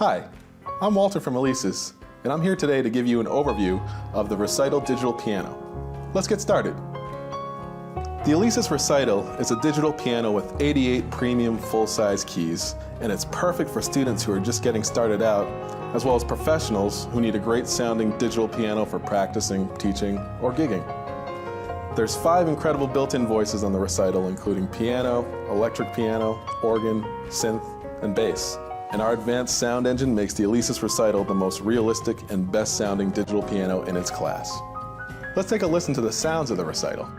Hi, I'm Walter from Alesis, and I'm here today to give you an overview of the Recital digital piano. Let's get started. The Alesis Recital is a digital piano with 88 premium full-size keys, and it's perfect for students who are just getting started out, as well as professionals who need a great sounding digital piano for practicing, teaching, or gigging. There's 5 incredible built-in voices on the Recital, including piano, electric piano, organ, synth, and bass. And our advanced sound engine makes the Alesis Recital the most realistic and best sounding digital piano in its class. Let's take a listen to the sounds of the Recital.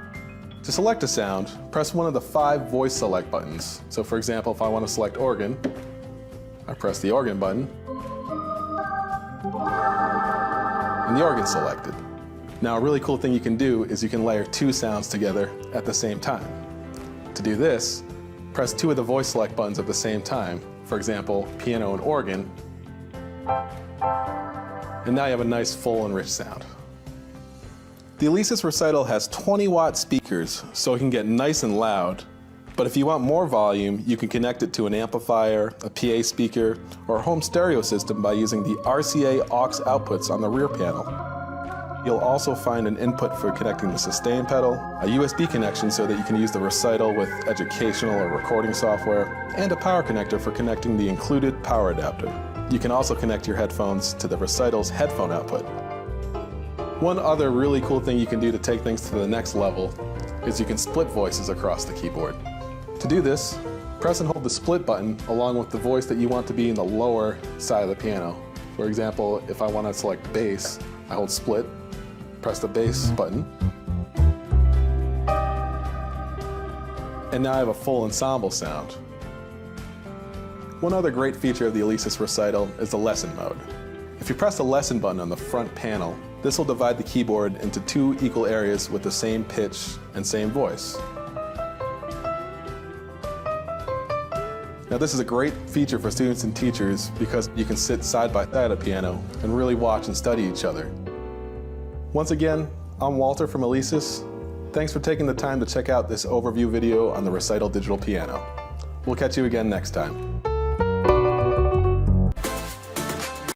To select a sound, press one of the 5 voice select buttons. So for example, if I want to select organ, I press the organ button, and the organ's selected. Now a really cool thing you can do is you can layer 2 sounds together at the same time. To do this, press 2 of the voice select buttons at the same time. For example, piano and organ, and now you have a nice full and rich sound. The Alesis Recital has 20-watt speakers, so it can get nice and loud, but if you want more volume, you can connect it to an amplifier, a PA speaker, or a home stereo system by using the RCA aux outputs on the rear panel. You'll also find an input for connecting the sustain pedal, a USB connection so that you can use the Recital with educational or recording software, and a power connector for connecting the included power adapter. You can also connect your headphones to the Recital's headphone output. One other really cool thing you can do to take things to the next level is you can split voices across the keyboard. To do this, press and hold the split button along with the voice that you want to be in the lower side of the piano. For example, if I want to select bass, I hold split, press the bass button, and now I have a full ensemble sound. One other great feature of the Alesis Recital is the lesson mode. If you press the lesson button on the front panel, this will divide the keyboard into 2 equal areas with the same pitch and same voice. Now this is a great feature for students and teachers because you can sit side by side at a piano and really watch and study each other. Once again, I'm Walter from Alesis. Thanks for taking the time to check out this overview video on the Recital digital piano. We'll catch you again next time.